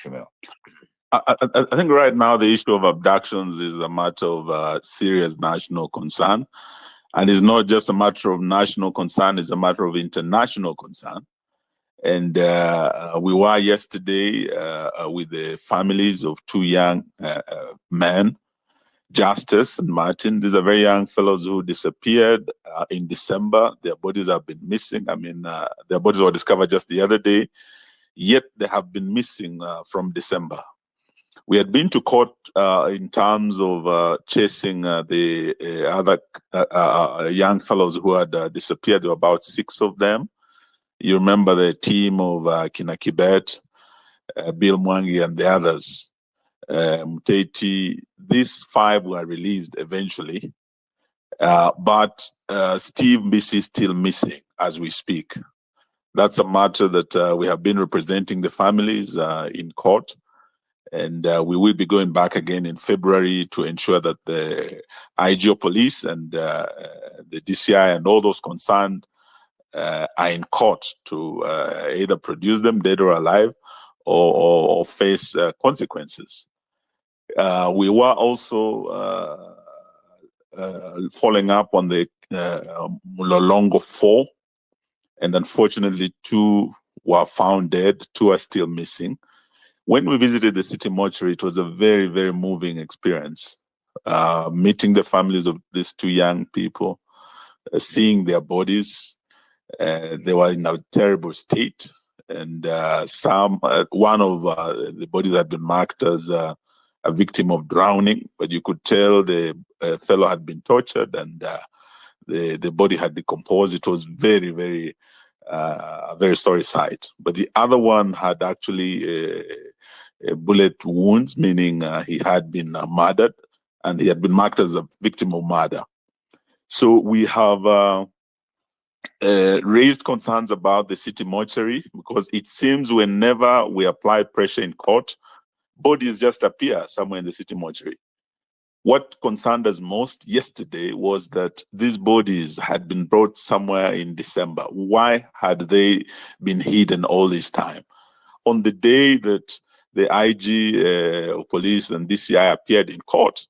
Shmuel? I think right now the issue of abductions is a matter of serious national concern. And it's not just a matter of national concern, it's a matter of international concern. And we were yesterday with the families of two young men, Justice and Martin. These are very young fellows who disappeared in December. Their bodies have been missing. I mean, their bodies were discovered just the other day, yet they have been missing from December. We had been to court in terms of chasing the other young fellows who had disappeared. There were about 6 of them. You remember the team of Kina Kibet, Bill Mwangi, and the others. Muteti. These 5 were released eventually, but Steve Mbisi is still missing as we speak. That's a matter that we have been representing the families in court. And we will be going back again in February to ensure that the IG of police and the DCI and all those concerned are in court to either produce them dead or alive or face consequences. We were also following up on the Mulolongo 4, and unfortunately 2 were found dead, 2 are still missing. When we visited the city mortuary, it was a very, very moving experience. Meeting the families of these 2 young people, seeing their bodies. They were in a terrible state. And one of the bodies had been marked as a victim of drowning, but you could tell the fellow had been tortured and the body had decomposed. It was very, very, very sorry sight. But the other one had actually bullet wounds, meaning he had been murdered, and he had been marked as a victim of murder. So we have raised concerns about the city mortuary because it seems whenever we apply pressure in court, bodies just appear somewhere in the city mortuary. What concerned us most yesterday was that these bodies had been brought somewhere in December. Why had they been hidden all this time? On the day that the IG of police and DCI appeared in court,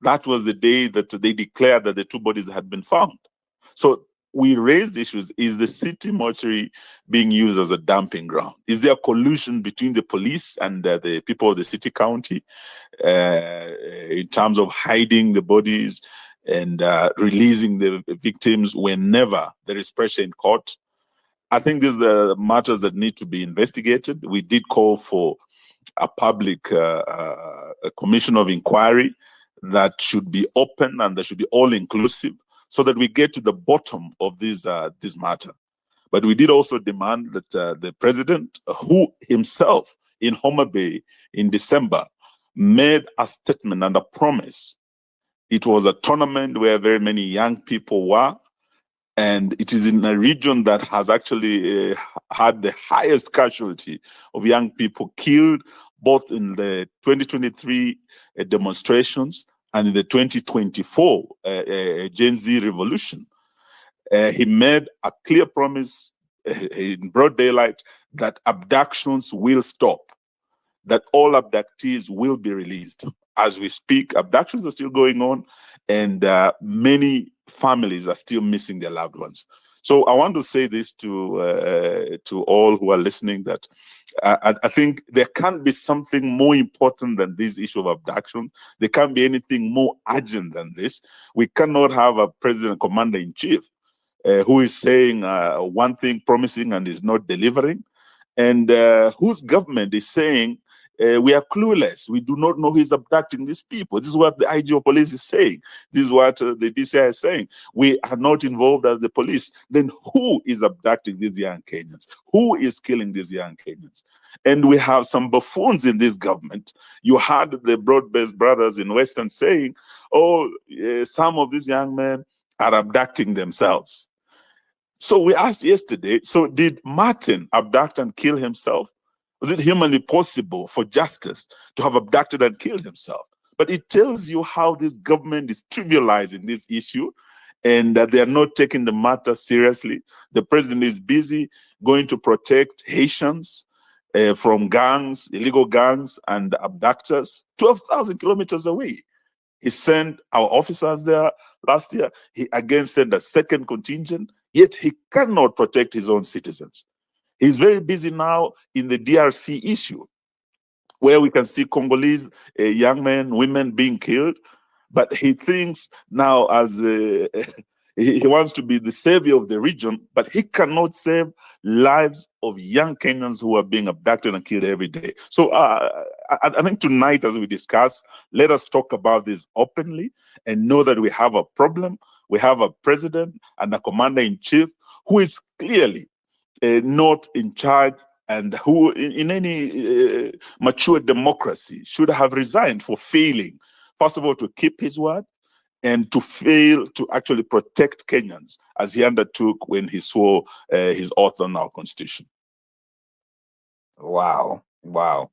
that was the day that they declared that the 2 bodies had been found. So we raised issues. Is the city mortuary being used as a dumping ground? Is there collusion between the police and the people of the city county in terms of hiding the bodies and releasing the victims whenever there is pressure in court? I think these are the matters that need to be investigated. We did call for a public a commission of inquiry that should be open and that should be all-inclusive, so that we get to the bottom of this matter. But we did also demand that the president, who himself in Homa Bay in December made a statement and a promise. It was a tournament where very many young people were, and it is in a region that has actually had the highest casualty of young people killed, both in the 2023 demonstrations and in the 2024 Gen Z revolution. He made a clear promise in broad daylight that abductions will stop, that all abductees will be released. As we speak, abductions are still going on, and many families are still missing their loved ones. So I want to say this to all who are listening, that I think there can't be something more important than this issue of abduction. There can't be anything more urgent than this. We cannot have a president commander-in-chief who is saying one thing, promising, and is not delivering, and whose government is saying we are clueless. We do not know who is abducting these people. This is what the IG of police is saying. This is what the DCI is saying. We are not involved as the police. Then who is abducting these young Kenyans? Who is killing these young Kenyans? And we have some buffoons in this government. You heard the broad-based brothers in Western saying, oh, some of these young men are abducting themselves. So we asked yesterday, so did Martin abduct and kill himself? Was it humanly possible for Justice to have abducted and killed himself? But it tells you how this government is trivializing this issue and that they are not taking the matter seriously. The president is busy going to protect Haitians from gangs, illegal gangs, and abductors, 12,000 kilometers away. He sent our officers there last year. He again sent a second contingent, yet he cannot protect his own citizens. He's very busy now in the DRC issue, where we can see Congolese young men, women being killed. But he thinks now as he wants to be the savior of the region, but he cannot save lives of young Kenyans who are being abducted and killed every day. So I think tonight, as we discuss, let us talk about this openly and know that we have a problem. We have a president and a commander-in-chief who is clearly not in charge, and who in any mature democracy should have resigned for failing, first of all, to keep his word, and to fail to actually protect Kenyans as he undertook when he swore his oath on our constitution. Wow. Wow.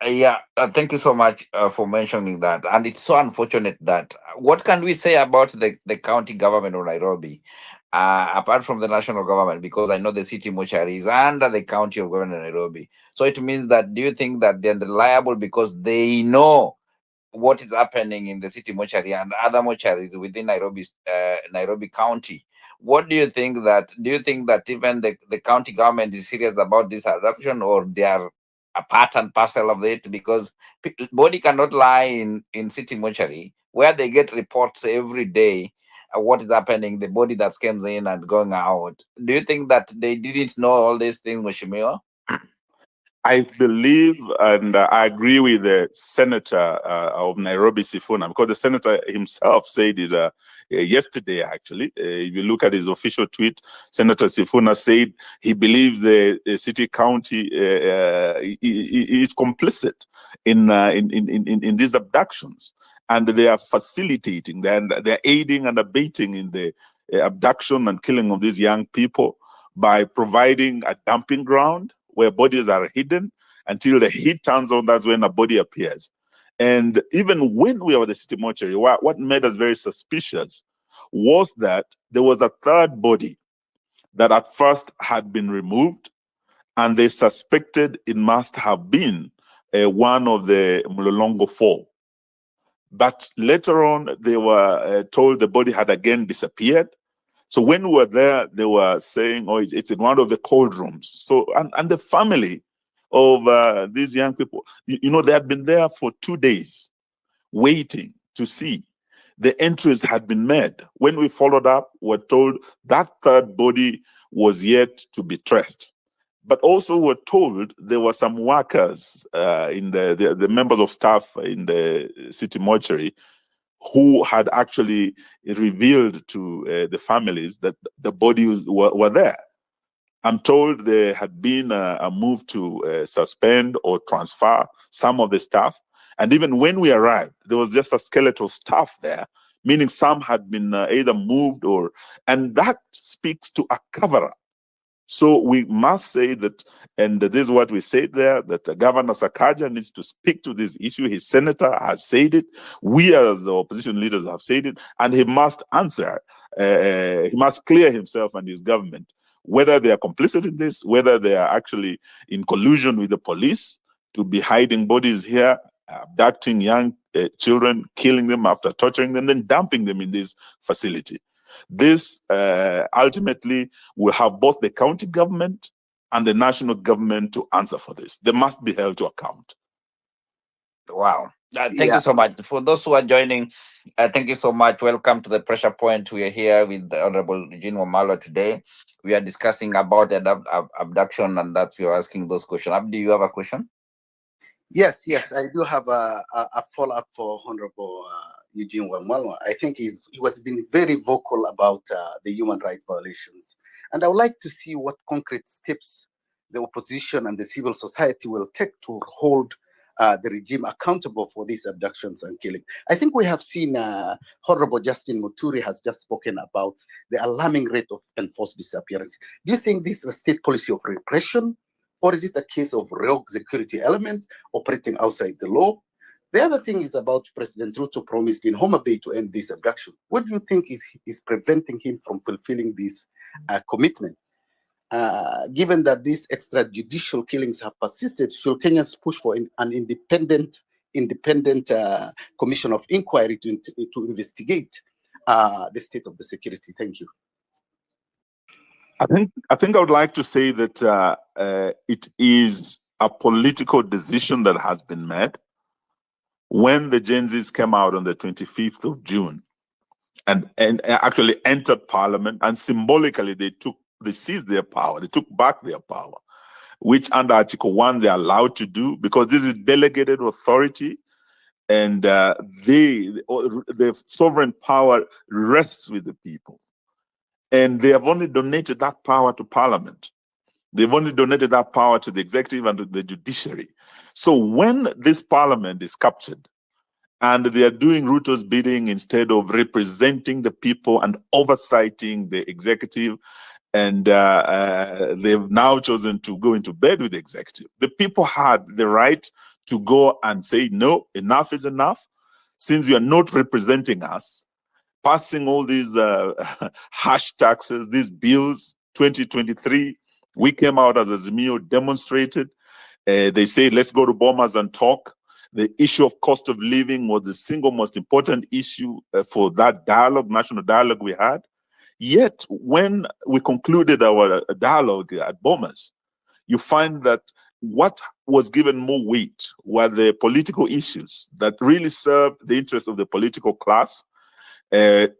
Yeah, thank you so much for mentioning that. And it's so unfortunate that what can we say about the county government of Nairobi, apart from the national government, because I know the city mortuary is under the county of government of Nairobi. So it means that, do you think that they're liable because they know what is happening in the city mortuary and other mortuaries within Nairobi County? What do you think that even the county government is serious about this adoption, or they are a part and parcel of it? Because body cannot lie in city mortuary where they get reports every day what is happening, the body that comes in and going out. Do you think that they didn't know all these things, Mheshimiwa? I believe, and I agree with the senator of Nairobi, Sifuna, because the senator himself said it yesterday, actually. If you look at his official tweet, Senator Sifuna said he believes the city county is complicit in these abductions, and they are facilitating, they're aiding and abetting in the abduction and killing of these young people by providing a dumping ground where bodies are hidden until the heat turns on. That's when a body appears. And even when we were at the city mortuary, what made us very suspicious was that there was a third body that at first had been removed, and they suspected it must have been one of the Mlolongo Four. But later on, they were told the body had again disappeared. So when we were there, they were saying, oh, it's in one of the cold rooms. So, and the family of these young people, you know, they had been there for 2 days waiting to see. The entries had been made. When we followed up, we're told that third body was yet to be traced. But also we're told there were some workers in the members of staff in the city mortuary who had actually revealed to the families that the bodies were there. I'm told there had been a move to suspend or transfer some of the staff. And even when we arrived, there was just a skeletal staff there, meaning some had been either moved and that speaks to a cover-up. So we must say that, and this is what we said there, that Governor Sakaja needs to speak to this issue. His senator has said it. We as the opposition leaders have said it, and he must answer. He must clear himself and his government whether they are complicit in this, whether they are actually in collusion with the police to be hiding bodies here, abducting young children, killing them after torturing them, then dumping them in this facility. This ultimately will have both the county government and the national government to answer for this. They must be held to account. Wow. Thank you so much. For those who are joining, thank you so much. Welcome to the Pressure Point. We are here with the Honorable EUGINE WAMALWA today. We are discussing about the abduction, and that we are asking those questions. Abdi, you have a question? Yes, I do have a follow-up for Honorable EUGINE WAMALWA. I think he was been very vocal about the human rights violations. And I would like to see what concrete steps the opposition and the civil society will take to hold the regime accountable for these abductions and killing. I think we have seen Honorable Justin Muturi has just spoken about the alarming rate of enforced disappearance. Do you think this is a state policy of repression, or is it a case of rogue security elements operating outside the law? The other thing is about President Ruto promised in Homa Bay to end this abduction. What do you think is preventing him from fulfilling this commitment? Given that these extrajudicial killings have persisted, should Kenyans push for an independent commission of inquiry to investigate the state of the security? Thank you. I think I would like to say that it is a political decision that has been made. When the Gen Zs came out on the 25th of June and actually entered parliament, and symbolically they seized their power, they took back their power, which under Article 1 they're allowed to do, because this is delegated authority, and the sovereign power rests with the people. And they have only donated that power to parliament. They've only donated that power to the executive and to the judiciary. So when this parliament is captured and they are doing Ruto's bidding instead of representing the people and oversighting the executive, and they've now chosen to go into bed with the executive, the people had the right to go and say, no, enough is enough. Since you are not representing us, passing all these hash taxes, these bills, 2023, we came out as Azimio, demonstrated. They say, let's go to Bomas and talk. The issue of cost of living was the single most important issue for that dialogue, national dialogue we had. Yet, when we concluded our dialogue at Bomas, you find that what was given more weight were the political issues that really served the interests of the political class,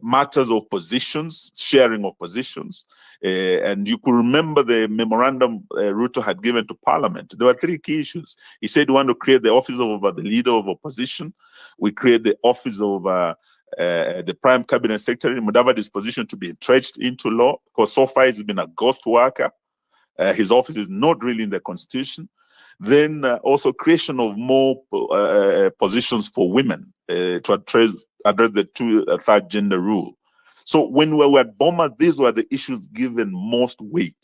matters of positions, sharing of positions. And you could remember the memorandum Ruto had given to Parliament. There were three key issues. He said, we want to create the office of the leader of opposition. We create the office of the prime cabinet secretary. Mudavadi's position to be entrenched into law, because so far he's been a ghost worker. His office is not really in the constitution. Then also creation of more positions for women to address the third gender rule. So when we were at Bomas, these were the issues given most weight.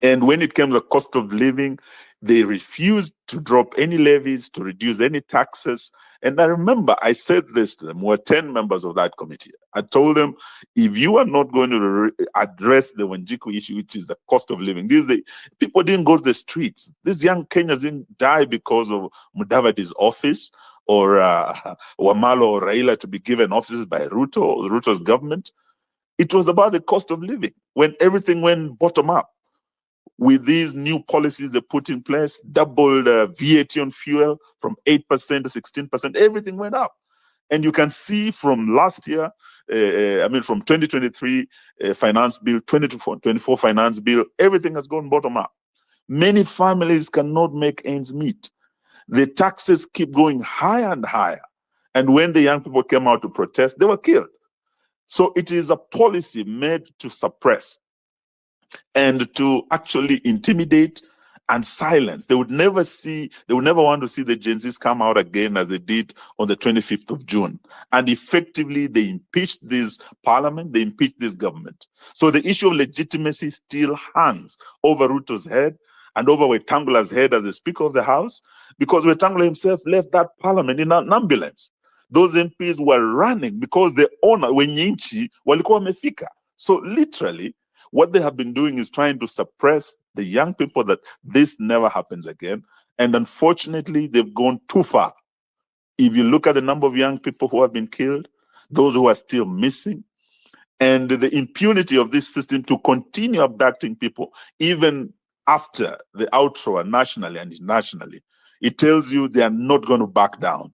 And when it came to the cost of living, they refused to drop any levies, to reduce any taxes. And I remember I said this to them. We were 10 members of that committee. I told them, if you are not going to address the Wanjiku issue, which is the cost of living, people didn't go to the streets. These young Kenyans didn't die because of Mudavadi's office, or WAMALWA or Raila to be given offices by Ruto or Ruto's government. It was about the cost of living, when everything went bottom up. With these new policies they put in place, doubled VAT on fuel from 8% to 16%, everything went up. And you can see from last year, from 2023 finance bill, 2024 finance bill, everything has gone bottom up. Many families cannot make ends meet. The taxes keep going higher and higher. And when the young people came out to protest, they were killed. So it is a policy made to suppress and to actually intimidate and silence. They would never want to see the Gen Zs come out again as they did on the 25th of June. And effectively, they impeached this parliament, they impeached this government. So the issue of legitimacy still hangs over Ruto's head and over Wetangula's head as the Speaker of the House, because Wetangula himself left that parliament in an ambulance. Those MPs were running because the owner, Wenyinchi, walikuwa wamefika. So literally, what they have been doing is trying to suppress the young people, that this never happens again. And unfortunately, they've gone too far. If you look at the number of young people who have been killed, those who are still missing, and the impunity of this system to continue abducting people, even after the outro nationally and internationally, it tells you they are not going to back down.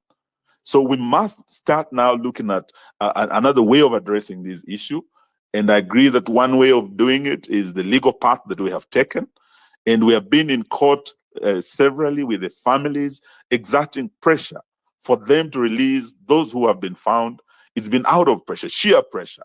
So we must start now looking at another way of addressing this issue. And I agree that one way of doing it is the legal path that we have taken. And we have been in court severally with the families, exerting pressure for them to release those who have been found. It's been out of pressure, sheer pressure.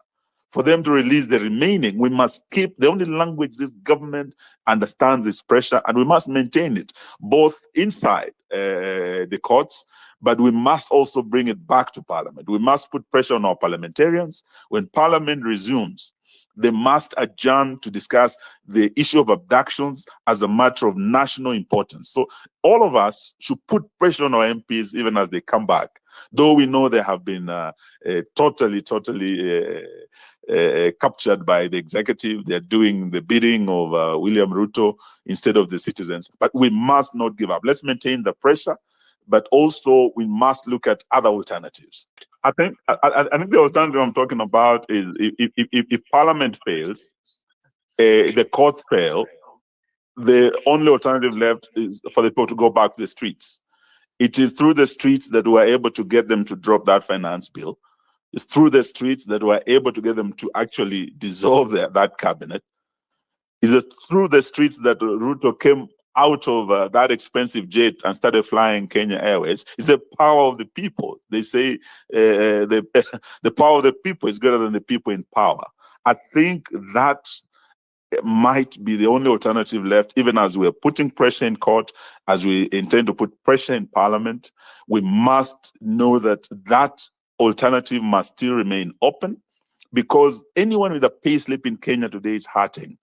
For them to release the remaining, we must keep the only language this government understands is pressure, and we must maintain it both inside the courts, but we must also bring it back to Parliament. We must put pressure on our parliamentarians. When Parliament resumes, they must adjourn to discuss the issue of abductions as a matter of national importance. So all of us should put pressure on our MPs even as they come back, though we know they have been totally captured by the executive. They're doing the bidding of William Ruto instead of the citizens. But we must not give up. Let's maintain the pressure, but also we must look at other alternatives. I think the alternative I'm talking about is if Parliament fails, the courts fail, the only alternative left is for the people to go back to the streets. It is through the streets that we are able to get them to drop that finance bill. It's through the streets that we are able to get them to actually dissolve that cabinet. It's through the streets that Ruto came out of that expensive jet and started flying Kenya Airways. It's the power of the people. They say the power of the people is greater than the people in power. I think that might be the only alternative left, even as we're putting pressure in court, as we intend to put pressure in parliament. We must know that that alternative must still remain open, because anyone with a pay slip in Kenya today is hurting.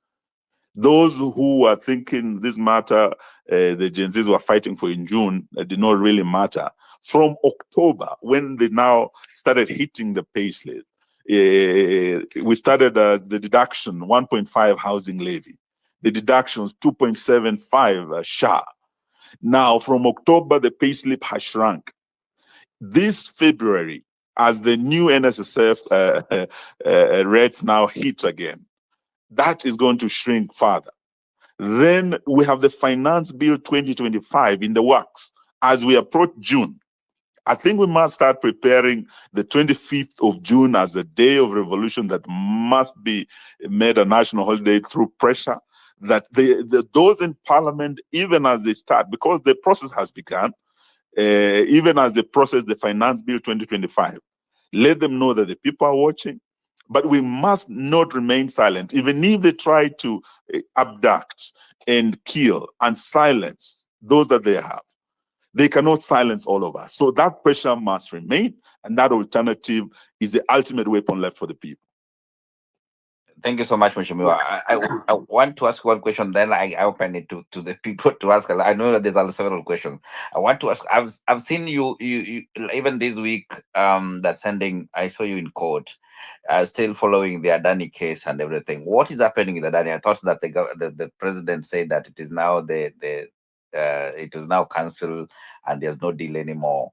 Those who are thinking this matter, the Gen Zs were fighting for in June, did not really matter. From October, when they now started hitting the pay slip, we started the deduction 1.5 housing levy, the deductions 2.75 SHA. Now, from October, the pay slip has shrunk. This February, as the new NSSF rates now hit again, that is going to shrink further. Then we have the Finance Bill 2025 in the works. As we approach June, I think we must start preparing the 25th of June as a day of revolution that must be made a national holiday through pressure, that those in parliament, even as they start, because the process has begun, even as they process the Finance Bill 2025, let them know that the people are watching. But we must not remain silent, even if they try to abduct and kill and silence those that they have. They cannot silence all of us. So that pressure must remain, and that alternative is the ultimate weapon left for the people. Thank you so much, Mheshimiwa. I want to ask one question, then I open it to the people to ask. I know that there's several questions. I want to ask, I've seen you even this week, that sending, I saw you in court, still following the Adani case and everything. What is happening with Adani? I thought that the president said that it is now it is now cancelled and there's no deal anymore.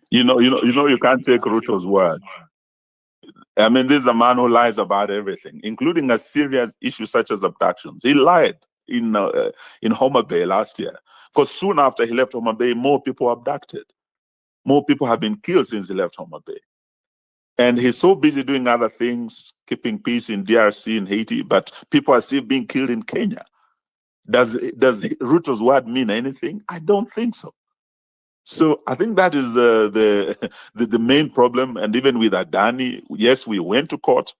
You can't take Ruto's word. I mean, this is a man who lies about everything, including a serious issue such as abductions. He lied in Homa Bay last year, because soon after he left Homa Bay, more people were abducted. More people have been killed since he left Homa Bay. And he's so busy doing other things, keeping peace in DRC and Haiti, but people are still being killed in Kenya. Does Ruto's word mean anything? I don't think so. So I think that is the main problem. And even with Adani, yes, we went to court,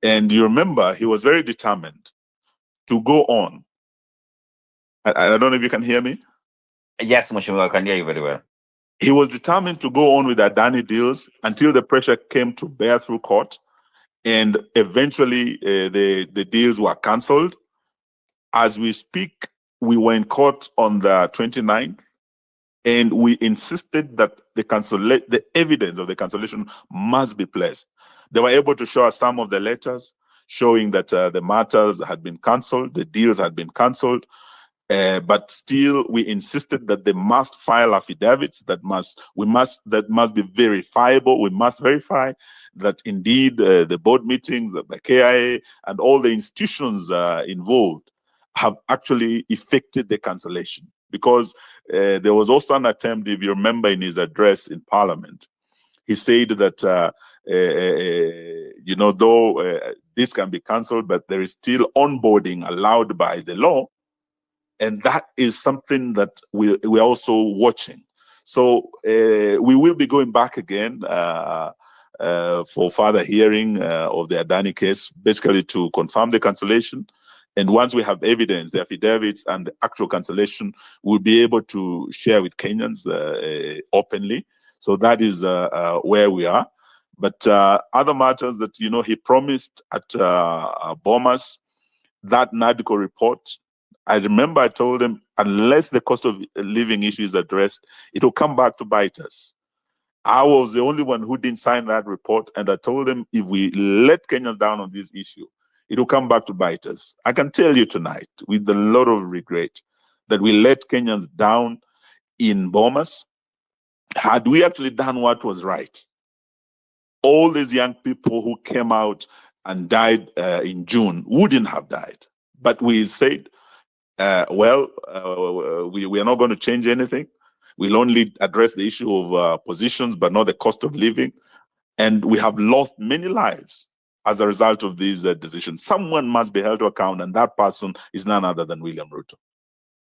and you remember he was very determined to go on. I don't know if you can hear me. Yes, Mheshimiwa, I can hear you very well. He was determined to go on with Adani deals until the pressure came to bear through court, and eventually the deals were cancelled. As we speak, we were in court on the 29th. And we insisted that the evidence of the cancellation must be placed. They were able to show us some of the letters showing that the matters had been cancelled, the deals had been cancelled, but still we insisted that they must file affidavits that must be verifiable. We must verify that indeed the board meetings, the KIA, and all the institutions involved have actually effected the cancellation. Because there was also an attempt, if you remember in his address in Parliament, he said that, though this can be cancelled, but there is still onboarding allowed by the law. And that is something that we're also watching. So we will be going back again for further hearing of the Adani case, basically to confirm the cancellation. And once we have evidence, the affidavits and the actual cancellation, we'll be able to share with Kenyans openly. So that is where we are. But other matters that, he promised at Bomas, that NADCO report, I remember I told him, unless the cost of living issue is addressed, it will come back to bite us. I was the only one who didn't sign that report, and I told them if we let Kenyans down on this issue, it will come back to bite us. I can tell you tonight, with a lot of regret, that we let Kenyans down in Bomas. Had we actually done what was right, all these young people who came out and died in June wouldn't have died. But we said, we are not going to change anything. We'll only address the issue of positions, but not the cost of living. And we have lost many lives as a result of these decisions. Someone must be held to account, and that person is none other than William Ruto.